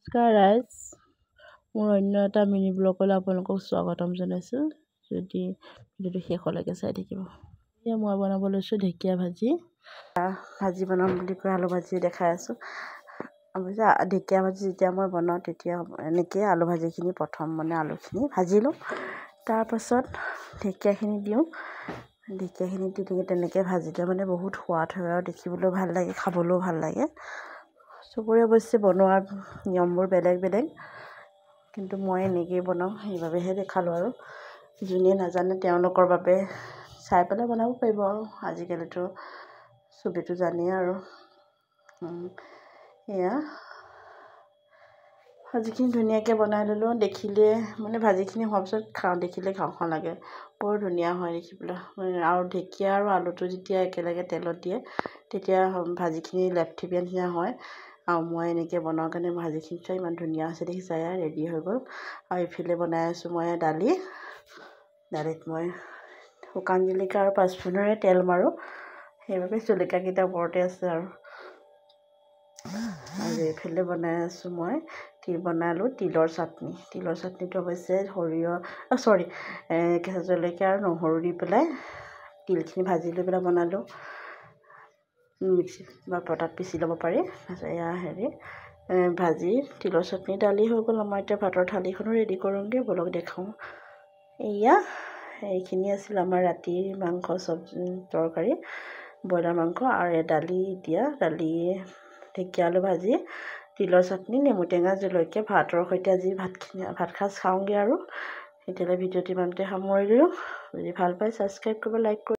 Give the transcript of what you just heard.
নমস্কাৰ ৰাইজ, মোৰ অন্য এটা মিনি ব্লগলৈ আপোনালোকক স্বাগতম জনাইছোঁ। যদি ভিডিঅ'টো শেষলৈকে চাই থাকিব। এতিয়া মই বনাব লৈছোঁ ঢেকীয়া ভাজি। ভাজি বনাম বুলি কৈ আলু ভাজি দেখাই আছোঁ। অৱশ্যে ঢেকীয়া ভাজি যেতিয়া মই বনাওঁ তেতিয়া এনেকৈ আলু ভাজিখিনি প্ৰথম আলুখিনি ভাজি লওঁ, তাৰপাছত ঢেকীয়াখিনি দিওঁ। ঢেকীয়াখিনি দি তেনেকৈ ভাজিলে বহুত সোৱাদ হয় আৰু দেখিবলৈও ভাল লাগে, খাবলৈও ভাল লাগে। চবৰে অৱশ্যে বনোৱাৰ নিয়মবোৰ বেলেগ বেলেগ, কিন্তু মই এনেকৈয়ে বনাওঁ, সেইবাবেহে দেখালোঁ আৰু যোনে নাজানে তেওঁলোকৰ বাবে চাই পেলাই বনাব পাৰিব আৰু আজিকালিতো চবেইতো জানেই আৰু এয়া ভাজিখিনি ধুনীয়াকৈ বনাই ল'লোঁ। দেখিলে ভাজিখিনি হোৱাৰ পিছত দেখিলে খাওঁ খাওঁ লাগে, বৰ ধুনীয়া হয় দেখিবলৈ। আৰু ঢেকীয়া আৰু আলুটো যেতিয়া একেলগে তেলত দিয়ে তেতিয়া ভাজিখিনি লেপথেপীয়া নিচিনা হয়। আৰু মই এনেকৈ বনোৱাৰ কাৰণে ভাজিখিনি চাই ইমান ধুনীয়া হৈছে দেখিছা, ৰেডি হৈ গ'ল। আৰু ইফালে বনাই আছোঁ মই দালিত মই শুকান জলকীয়া আৰু পাঁচফোৰণেৰে তেল মাৰোঁ, সেইবাবে জলকীয়াকেইটা ওপৰতে আছে। আৰু এইফালে বনাই আছোঁ মই বনালোঁ তিলৰ চাটনি। তিলৰ চাটনিটো অৱশ্যে কেঁচা জলকীয়া আৰু নহৰু দি পেলাই তিলখিনি ভাজি লৈ পেলাই বনালোঁ। মিক্সিত বা পটাত পিচি ল'ব পাৰি। তাৰপিছত ভাজি তিলৰ চাটনি দালি হৈ গ'ল। আমাৰ এতিয়া ভাতৰ থালিখনো ৰেডি কৰোঁগৈ, ব'লক দেখাওঁ। এইখিনি আছিল আমাৰ ৰাতিৰ মাংস তৰকাৰী, ব্ৰইলাৰ মাংস আৰু দালি ঢেকীয়া আলু ভাজি, তিলৰ চাটনি, নেমু টেঙা, জলকীয়া, ভাতৰ সৈতে আজি ভাত সাজ খাওঁগৈ। আৰু এতিয়ালৈ ভিডিঅ'টো ইমানতে সামৰিলোঁ। যদি ভাল পায় ছাবস্ক্ৰাইব কৰিব, লাইক কৰিব।